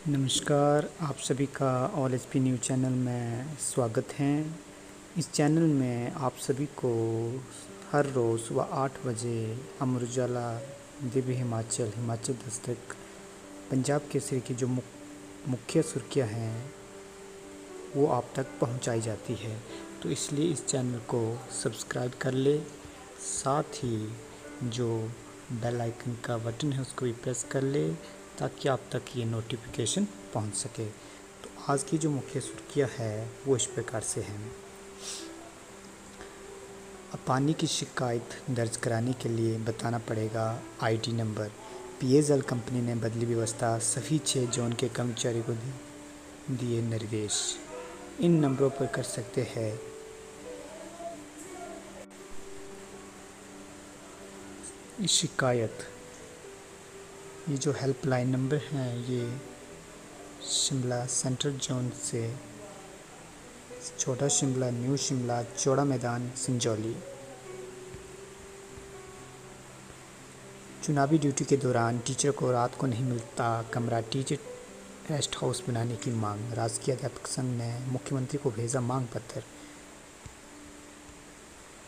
नमस्कार, आप सभी का ऑल एचपी न्यूज़ चैनल में स्वागत है। इस चैनल में आप सभी को हर रोज़ सुबह 8 बजे अमर उजाला, दिव्य हिमाचल, हिमाचल दस्तक, पंजाब केसरी की जो मुख्य सुर्खियां हैं वो आप तक पहुंचाई जाती है। तो इसलिए इस चैनल को सब्सक्राइब कर ले, साथ ही जो बेल आइकन का बटन है उसको भी प्रेस कर ले ताकि आप तक ये नोटिफिकेशन पहुंच सके। तो आज की जो मुख्य सुर्खियां है वो इस प्रकार से हैं। अब पानी की शिकायत दर्ज कराने के लिए बताना पड़ेगा आईडी नंबर। पेयजल कंपनी ने बदली व्यवस्था, सभी 6 जोन के कर्मचारी को दिए निर्देश। इन नंबरों पर कर सकते हैं शिकायत। ये जो हेल्पलाइन नंबर हैं ये शिमला सेंट्रल जोन से छोटा शिमला, न्यू शिमला, चौड़ा मैदान, संजौली। चुनावी ड्यूटी के दौरान टीचर को रात को नहीं मिलता कमरा, टीचर रेस्ट हाउस बनाने की मांग। राजकीय अध्यापक संघ ने मुख्यमंत्री को भेजा मांग पत्र।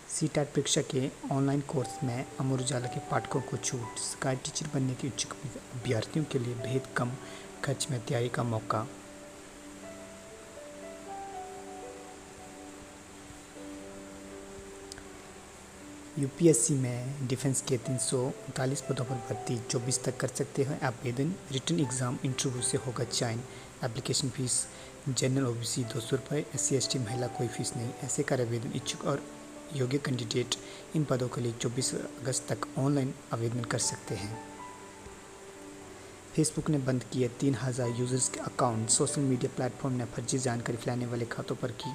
सीटेट परीक्षा के ऑनलाइन कोर्स में अमर उजाला के पाठकों को छूट। सरकारी टीचर बनने के इच्छुक अभ्यर्थियों के लिए बेहद कम खर्च में तैयारी का मौका। यूपीएससी में डिफेंस के 339 पदों पर भर्ती, 24 तक कर सकते हैं आवेदन। रिटन एग्ज़ाम इंटरव्यू से होगा चयन। एप्लीकेशन फ़ीस जनरल ओबीसी 200 रुपये, SC/ST महिला कोई फीस नहीं। ऐसे कर आवेदन इच्छुक और योग्य कैंडिडेट इन पदों के लिए 24 अगस्त तक ऑनलाइन आवेदन कर सकते हैं। फेसबुक ने बंद किए 3000 यूजर्स के अकाउंट। सोशल मीडिया प्लेटफॉर्म ने फर्जी जानकारी फैलाने वाले खातों पर की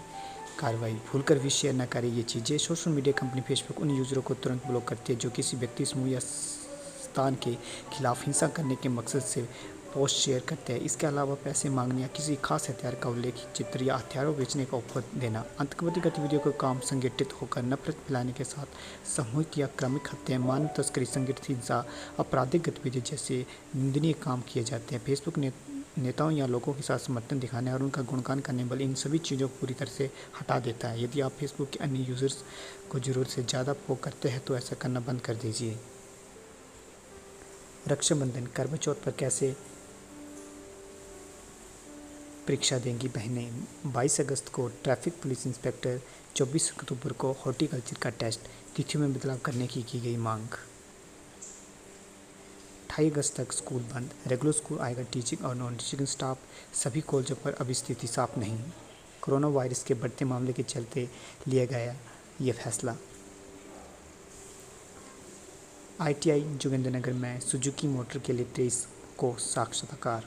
कार्रवाई। भूलकर भी शेयर न करें ये चीज़ें। सोशल मीडिया कंपनी फेसबुक उन यूज़रों को तुरंत ब्लॉक करती है जो किसी व्यक्ति, समूह या स्थान के खिलाफ हिंसा करने के मकसद से पोस्ट शेयर करते हैं। इसके अलावा पैसे मांगने या किसी खास हथियार का उल्लेख, चित्र या हथियारों बेचने का ऑफर देना, आतंकवादी गतिविधियों का काम संगठित होकर नफरत फैलाने के साथ सामूहिक या क्रमिक हत्या, मानव तस्करी, संगठित हिंसा, आपराधिक गतिविधियाँ जैसे निंदनीय काम किए जाते हैं। फेसबुक ने नेताओं या लोगों के साथ समर्थन दिखाने और उनका गुणगान करने वाले इन सभी चीज़ों को पूरी तरह से हटा देता है। यदि आप फेसबुक के अन्य यूज़र्स को ज़रूरत से ज़्यादा फॉलो करते हैं तो ऐसा करना बंद कर दीजिए। रक्षाबंधन, करवा चौथ पर कैसे परीक्षा देंगी बहनें। 22 अगस्त को ट्रैफिक पुलिस इंस्पेक्टर, 24 अक्टूबर को हॉर्टिकल्चर का टेस्ट। तिथियों में बदलाव करने की गई मांग। 28 अगस्त तक स्कूल बंद। रेगुलर स्कूल आएगा टीचिंग और नॉन टीचिंग स्टाफ। सभी कॉलेजों पर अब स्थिति साफ नहीं। कोरोना वायरस के बढ़ते मामले के चलते लिया गया ये फैसला। ITI जोगिंद्रनगर में सुजुकी मोटर के लिए 23 को साक्षात्कार।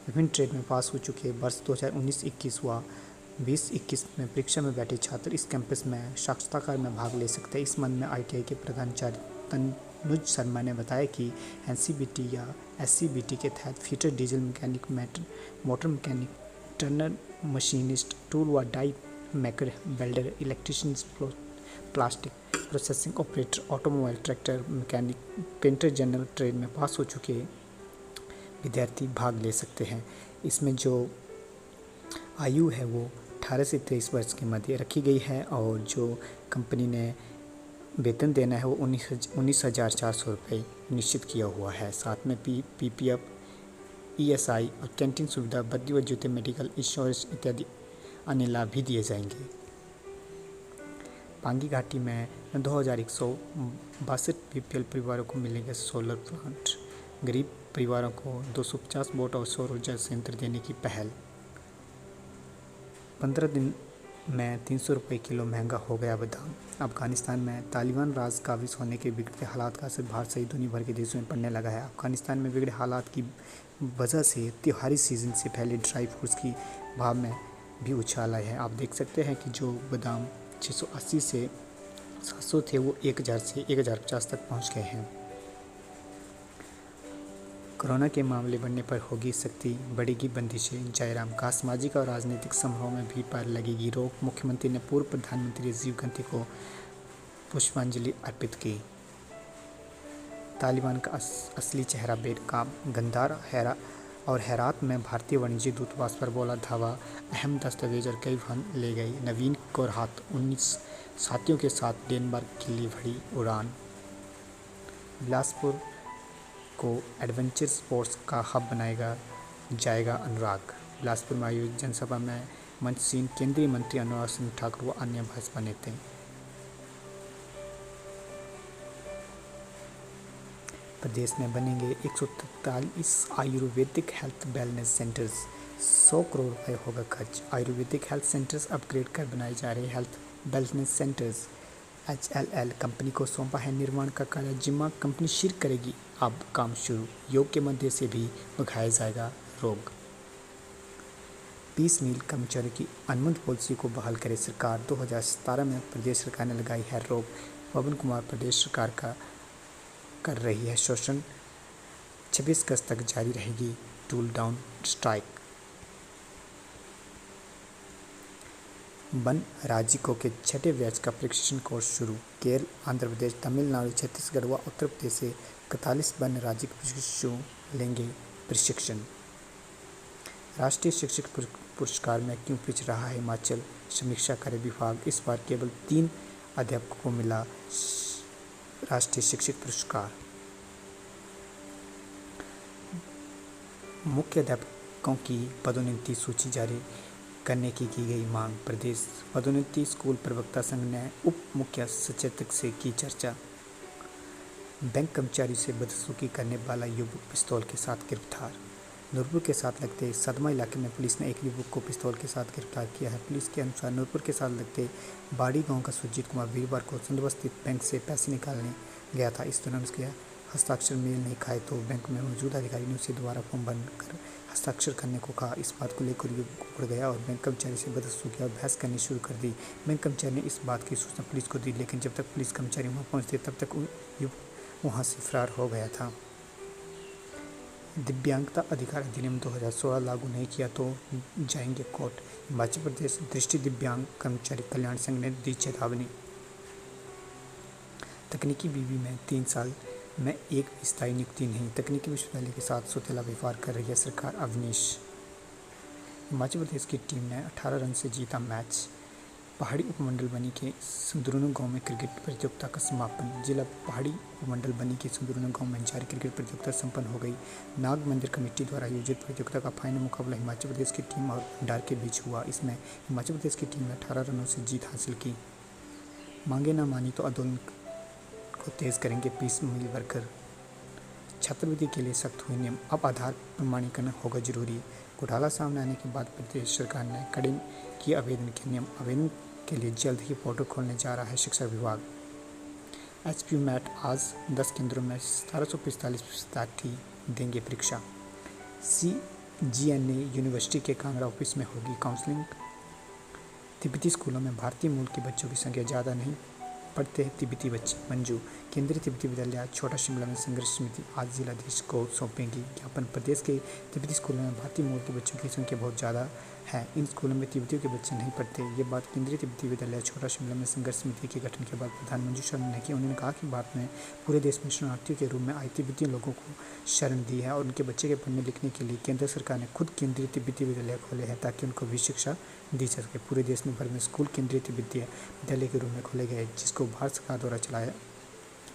विभिन्न ट्रेड में पास हो चुके वर्ष 2019-21 व 20-21 में परीक्षा में बैठे छात्र इस कैंपस में साक्षात्कार में भाग ले सकते हैं। इस संबंध में ITI के प्रधानाचार्य तनुज शर्मा ने बताया कि NCBT या SCBT के तहत fitter, diesel mechanic, motor mechanic, turner machinist, tool व die maker, welder, electrician, plastic processing operator, automobile, tractor mechanic, painter general trade में पास हो चुके विद्यार्थी भाग ले सकते हैं। इसमें जो आयु है वो 18 से 23 वर्ष के मध्य रखी गई है और जो कंपनी ने वेतन देना है वो 19,400 रुपये निश्चित किया हुआ है। साथ में PPF, ESI और कैंटीन सुविधा, बदली व जूते, मेडिकल इंश्योरेंस इत्यादि अन्य लाभ भी दिए जाएंगे। पांगी घाटी में 2162 BPL परिवारों को मिलेंगे सोलर प्लांट। गरीब परिवारों को 250 वोट और सौर ऊर्जा संयंत्र देने की पहल। 15 दिन में 300 रुपये किलो महंगा हो गया बादाम। अफगानिस्तान में तालिबान राज काबिज होने के बिगड़ते हालात का असर भारत सहित दुनिया भर के देशों में पड़ने लगा है। अफगानिस्तान में बिगड़े हालात की वजह से त्योहारी सीजन से पहले ड्राई फ्रूट्स की भाव में भी उछाल आया है। आप देख सकते हैं कि जो बादाम 680 से 700 थे वो 1000 से 1050 तक पहुंच गए हैं। कोरोना के मामले बढ़ने पर होगी सख्ती, बढ़ेगी बंदिशें। जयराम का सामाजिक और राजनीतिक समारोह में भीड़ पर लगेगी रोक। मुख्यमंत्री ने पूर्व प्रधानमंत्री राजीव गांधी को पुष्पांजलि अर्पित की। तालिबान का असली चेहरा बेनकाब, गद्दार और हेरात में भारतीय वाणिज्य दूतावास पर बोला धावा, अहम दस्तावेज और कई वाहन ले गई। नवीन कौर हाथ 19 साथियों के साथ डेनमार्क के लिए भरी उड़ान। बिलासपुर को एडवेंचर स्पोर्ट्स का हब बनाएगा जाएगा अनुराग। बिलासपुर में आयोजित जनसभा में मंचशीन केंद्रीय मंत्री अनुराग सिंह ठाकुर व अन्य भाजपा नेता। प्रदेश में बनेंगे 143 Ayurvedic health wellness centres, 100 crore रुपए होगा खर्च। आयुर्वेदिक हेल्थ सेंटर्स अपग्रेड कर बनाए जा रहे health wellness centres. HLL company को सौंपा है निर्माण का कार्य, जिम्मा कंपनी शीघ्र करेगी अब काम शुरू। योग के मध्य से भी भगाया जाएगा रोग। 20 मील कर्मचारियों की अनुबंध पॉलिसी को बहाल करे सरकार। 2017 में प्रदेश सरकार ने लगाई है रोक। पवन कुमार प्रदेश सरकार का कर रही है शोषण, 26 अगस्त तक जारी रहेगी टूल डाउन स्ट्राइक। वन राजिकों के छठे बैच का प्रशिक्षण कोर्स शुरू। केरल, आंध्र प्रदेश, तमिलनाडु, छत्तीसगढ़ व उत्तर प्रदेश से 41 वन राजिक प्रशिक्षु लेंगे प्रशिक्षण। राष्ट्रीय शिक्षक पुरस्कार में क्यों पिछ रहा है हिमाचल, समीक्षा करे विभाग। इस बार केवल 3 अध्यापकों को मिला राष्ट्रीय शिक्षक पुरस्कार। मुख्य अध्यापकों की पदोन्नति सूची जारी करने की गई मांग। प्रदेश पदोन्नति स्कूल प्रवक्ता संघ ने उप मुख्य सचेतक से की चर्चा। बैंक कर्मचारी से बदसलूकी करने वाला युवक पिस्तौल के साथ गिरफ्तार। नूरपुर के साथ लगते सदमा इलाके में पुलिस ने एक युवक को पिस्तौल के साथ गिरफ्तार किया है। पुलिस के अनुसार नूरपुर के साथ लगते बाड़ी गांव का सुरजीत कुमार वीरवार को संदवा स्थित बैंक से पैसे निकालने गया था। इस दौरान उसके हस्ताक्षर मेल नहीं खाए तो बैंक में मौजूद अधिकारी ने उसे दोबारा फॉर्म भरकर हस्ताक्षर करने को कहा। इस बात को लेकर युवक उड़ गया और बैंक कर्मचारी से बदसलूकी और बहस करनी शुरू कर दी। बैंक कर्मचारी ने इस बात की सूचना पुलिस को दी, लेकिन जब तक पुलिस कर्मचारी वहां पहुंचते तब तक युवक वहां से फरार हो गया था। दिव्यांगता अधिकार अधिनियम 2016 लागू नहीं किया तो जाएंगे कोर्ट। हिमाचल प्रदेश दृष्टि दिव्यांग कर्मचारी कल्याण संघ ने दी चेतावनी। तकनीकी बीवी में 3 साल में एक स्थायी नियुक्ति नहीं, तकनीकी विश्वविद्यालय के साथ सौतेला व्यवहार कर रही है सरकार। अवनीश। हिमाचल प्रदेश की टीम ने 18 रन से जीता मैच। पहाड़ी उपमंडल बनी के सुंदरनो गांव में क्रिकेट प्रतियोगिता का समापन। जिला पहाड़ी उपमंडल बनी के सुंदरनो गांव में जारी क्रिकेट प्रतियोगिता संपन्न हो गई। नाग मंदिर कमेटी द्वारा आयोजित प्रतियोगिता का फाइनल मुकाबला हिमाचल प्रदेश की टीम और भंडार के बीच हुआ। इसमें हिमाचल प्रदेश की टीम ने 18 रनों से जीत हासिल की। मांगे न मानी तो आंदोलन को तेज करेंगे 20 मिल वर्कर। छात्रवृत्ति के लिए सख्त हुए नियम, अब आधार प्रमाणीकरण होगा जरूरी। घोटाला सामने आने के बाद प्रदेश सरकार ने कड़े किए आवेदन के नियम। आवेदन के लिए जल्द ही पोर्टल खोलने जा रहा है शिक्षा विभाग। HPU मैट आज 10 केंद्रों में 1745 विद्यार्थी देंगे परीक्षा। CGNA यूनिवर्सिटी के कांगड़ा ऑफिस में होगी काउंसलिंग। तिब्बती स्कूलों में भारतीय मूल के बच्चों की संख्या ज़्यादा नहीं पढ़ते हैं तिब्बती बच्चे। मंजू। केंद्रीय तिब्बती विद्यालय छोटा शिमला में संघर्ष समिति आज जिलाधीश को सौंपेंगी ज्ञापन। प्रदेश के तिब्बती स्कूलों में भारतीय मूल के बच्चों की संख्या बहुत ज़्यादा है, इन स्कूलों में तिब्बतियों के बच्चे नहीं पढ़ते। ये बात केंद्रीय तिब्बती विद्यालय छोटा शिमला में संघर्ष समिति के गठन के बाद प्रधान मंजू शर्मा ने की। उन्होंने कहा कि भारत में पूरे देश में शरणार्थियों के रूप में आए तिब्बती लोगों को शरण दी है और उनके बच्चे के पढ़ने लिखने के लिए केंद्र सरकार ने खुद केंद्रीय तिब्बती विद्यालय खोले हैं ताकि उनको भी शिक्षा दी जा सके। पूरे देश में भर में स्कूल केंद्रीय तिब्बती विद्यालय के रूप में खोले गए, जिसको भारत सरकार द्वारा चलाया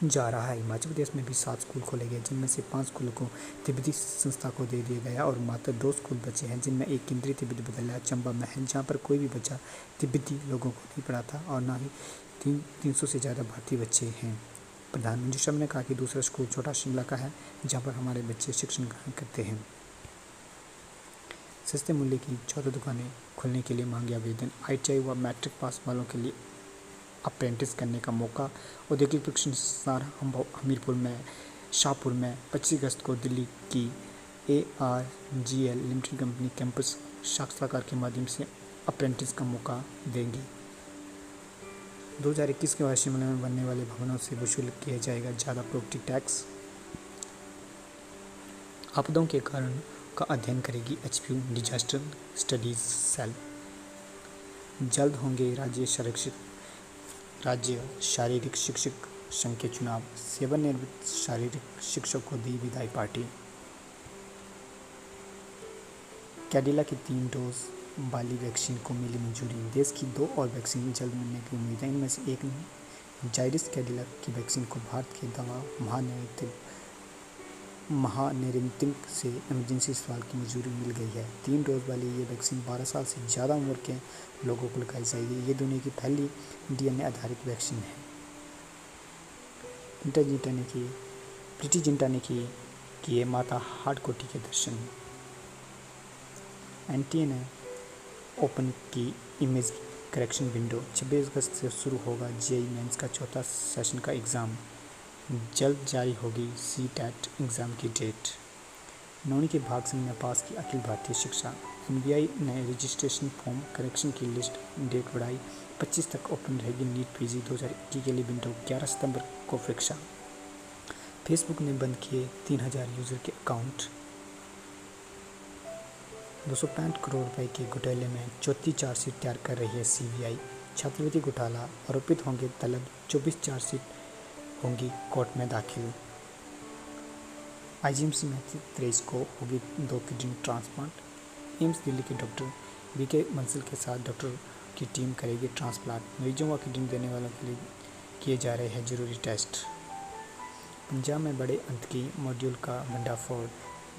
जा रहा है। हिमाचल प्रदेश में भी 7 स्कूल खोले गए, जिनमें से 5 स्कूलों को तिब्बती संस्था को दे दिया गया और मात्र 2 स्कूल बचे हैं, जिनमें एक केंद्रीय तिब्बती विद्यालय चंबा में है, जहाँ पर कोई भी बच्चा तिब्बती लोगों को नहीं पढ़ाता और ना ही 300 से ज़्यादा भारतीय बच्चे हैं। प्रधान मंजू शर्मा ने कहा कि दूसरा स्कूल छोटा शिमला का है, जहाँ पर हमारे बच्चे शिक्षण ग्रहण करते हैं। सस्ते मूल्य की 14 दुकानें खोलने के लिए मांगे आवेदन। ITI व मैट्रिक पास वालों के लिए अप्रेंटिस करने का मौका। औद्योगिक प्रशिक्षण संस्थान हमीरपुर में शाहपुर में 25 अगस्त को दिल्ली की ARGL लिमिटेड कंपनी कैंपस साक्षात्कार के माध्यम से अप्रेंटिस का मौका देंगी। 2021 के बाद शिमला में बनने वाले भवनों से वसूल किया जाएगा ज़्यादा प्रॉपर्टी टैक्स। आपदाओं के कारण का अध्ययन करेगी HPU डिजास्टर स्टडीज सेल। जल्द होंगे राज्य शारीरिक शिक्षक संघ के चुनाव। सेवानिवृत्त शारीरिक शिक्षक को दी विदाई पार्टी। कैडिला की 3 डोज वाली वैक्सीन को मिली मंजूरी। देश की 2 और वैक्सीन जल्द मिलने की उम्मीद है। इनमें से एक जायडस कैडिला की वैक्सीन को भारत के दवा महानियंत्रक से इमरजेंसी इस्तेमाल की मंजूरी मिल गई है। 3 डोज वाली ये वैक्सीन 12 साल से ज़्यादा उम्र के लोगों को लगाई जाएगी। ये दुनिया की पहली DNA आधारित वैक्सीन है। प्रीति जिंटा ने किए माता हार्डकोटी के दर्शन। एनटीए ने ओपन की इमेज करेक्शन विंडो। 26 अगस्त से शुरू होगा जेईई मेंस का चौथा सेशन का एग्ज़ाम। जल्द जारी होगी CTET एग्ज़ाम की डेट। नौवीं के भाग सिंह ने पास की अखिल भारतीय शिक्षा। NBI ने रजिस्ट्रेशन फॉर्म करेक्शन की लिस्ट डेट बढ़ाई। 25 तक ओपन रहेगी नीट PG 2021 के लिए विंडो। 11 सितंबर को परीक्षा। फेसबुक ने बंद किए 3000 यूज़र के अकाउंट। 265 करोड़ रुपए के घोटाले में चौथी चार्जशीट तैयार कर रही है CBI। छात्रवृत्ति घोटाला आरोपित होंगे तलब। 24 चार्जशीट होंगी कोर्ट में दाखिल। IGMC में 23 को होगी 2 किडनी ट्रांसप्लांट। एम्स दिल्ली के डॉक्टर BK बंसल के साथ डॉक्टर की टीम करेगी ट्रांसप्लांट। मरीजों व किडनी देने वालों के लिए किए जा रहे हैं जरूरी टेस्ट। पंजाब में बड़े आतंकी मॉड्यूल का भंडाफोड़।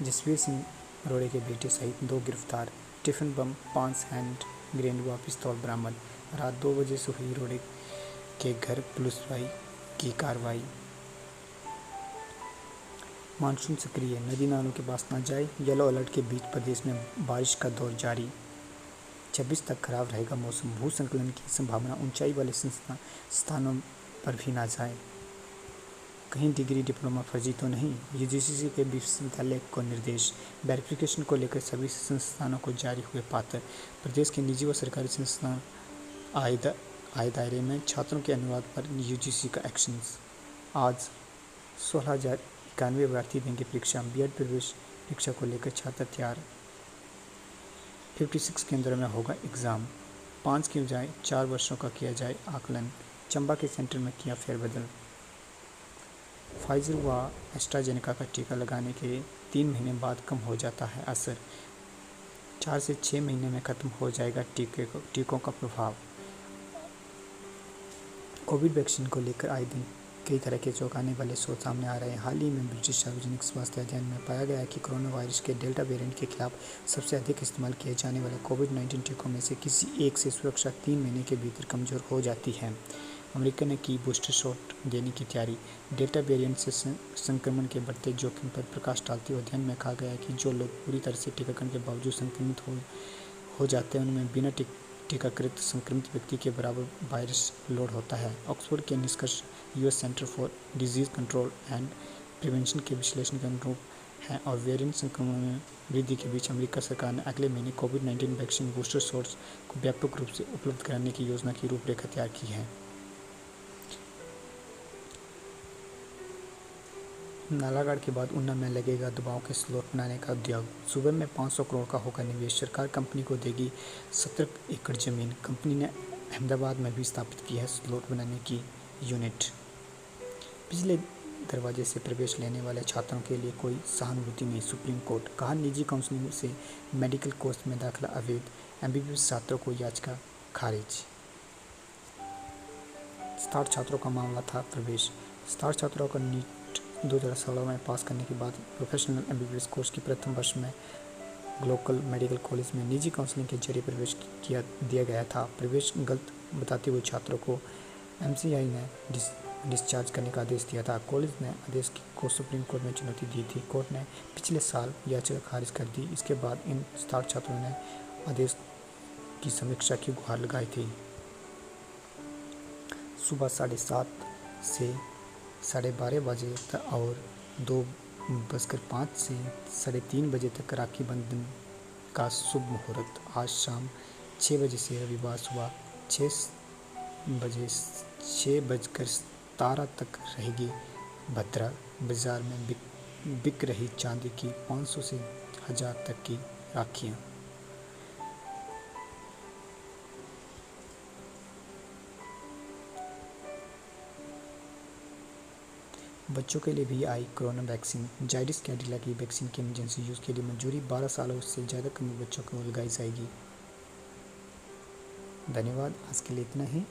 जसवीर सिंह रोड़े के बेटे सहित 2 गिरफ्तार। टिफिन बम, 5 हैंड ग्रेनेड व पिस्तौल बरामद। रात 2 बजे से हुई रोड़े के घर पुलिस की कार्रवाई। मानसून सक्रिय, नदी नालों के पास न जाए। येलो अलर्ट के बीच प्रदेश में बारिश का दौर जारी। 26 तक खराब रहेगा मौसम। भूस्खलन की संभावना। ऊंचाई वाले स्थानों पर भी ना जाए। कहीं डिग्री डिप्लोमा फर्जी तो नहीं। UGC के विश्वविद्यालय को निर्देश। वेरिफिकेशन को लेकर सभी संस्थानों को जारी हुए पत्र। प्रदेश के निजी व सरकारी संस्थान आए दायरे में छात्रों के अनुवाद पर UGC का एक्शन। आज 16,091 अभ्यर्थी देंगे परीक्षा। B.Ed प्रवेश परीक्षा को लेकर छात्र तैयार। 56 केंद्रों में होगा एग्ज़ाम। 5 की बजाय 4 वर्षों का किया जाए आकलन। चंबा के सेंटर में किया फेरबदल। फाइजर व एस्ट्राजेनेका का टीका लगाने के 3 महीने बाद कम हो जाता है असर। 4 से 6 महीने में खत्म हो जाएगा टीकों का प्रभाव। कोविड वैक्सीन को लेकर आए दिन कई तरह के चौंकाने वाले शोध सामने आ रहे हैं। हाल ही में ब्रिटिश सार्वजनिक स्वास्थ्य अध्ययन में पाया गया है कि कोरोना वायरस के डेल्टा वेरिएंट के खिलाफ सबसे अधिक इस्तेमाल किए जाने वाले कोविड-19 टीकों में से किसी एक से सुरक्षा 3 महीने के भीतर कमज़ोर हो जाती है। अमेरिका ने की बूस्टर शॉट देने की तैयारी। डेल्टा वेरिएंट से संक्रमण के बढ़ते जोखिम पर प्रकाश डालते हुए अध्ययन में कहा गया है कि जो लोग पूरी तरह से टीकाकरण के बावजूद संक्रमित हो जाते हैं उनमें बिना टीकाकृत संक्रमित व्यक्ति के बराबर वायरस लोड होता है। ऑक्सफोर्ड के निष्कर्ष US centre for disease control and prevention के विश्लेषण के अनुरूप हैं और वेरिएंट संक्रमण में वृद्धि के बीच अमेरिका सरकार ने अगले महीने कोविड-19 वैक्सीन बूस्टर शॉट्स को व्यापक रूप से उपलब्ध कराने की योजना की रूपरेखा तैयार की है। नालागढ़ के बाद ऊना में लगेगा दवाओं के स्लॉट बनाने का उद्योग। सूबे में 500 करोड़ का होगा निवेश। सरकार कंपनी को देगी 17 एकड़ जमीन। कंपनी ने अहमदाबाद में भी स्थापित की है स्लॉट बनाने की यूनिट। पिछले दरवाजे से प्रवेश लेने वाले छात्रों के लिए कोई सहानुभूति नहीं। Supreme court. कहा निजी काउंसलिंग से मेडिकल कोर्स में दाखिला अवैध। MBBS छात्रों को याचिका खारिज। 60 छात्रों का मामला था प्रवेश। 60 छात्रों का नीट 2016 में पास करने के बाद प्रोफेशनल MBBS कोर्स की प्रथम वर्ष में ग्लोबल मेडिकल कॉलेज में निजी काउंसलिंग के जरिए प्रवेश दिया गया था। प्रवेश गलत बताते हुए छात्रों को MCI ने डिस्चार्ज करने का आदेश दिया था। कॉलेज ने आदेश को सुप्रीम कोर्ट में चुनौती दी थी। कोर्ट ने पिछले साल याचिका खारिज कर दी। इसके बाद इन 60 छात्रों ने आदेश की समीक्षा की गुहार लगाई थी। सुबह 7:30 से 12:30 बजे तक और 2:05 से 3:30 बजे तक राखी बंधन का शुभ मुहूर्त। आज शाम 6 बजे से रविवार सुबह 6:17 तक रहेगी भद्रा। बाजार में बिक रही चांदी की 500 से 1000 तक की राखियाँ। बच्चों के लिए भी आई कोरोना वैक्सीन। जायडस कैडिला की वैक्सीन की इमरजेंसी यूज़ के लिए मंजूरी। 12 सालों से ज़्यादा कम बच्चों को लगाई जाएगी। धन्यवाद, आज के लिए इतना ही।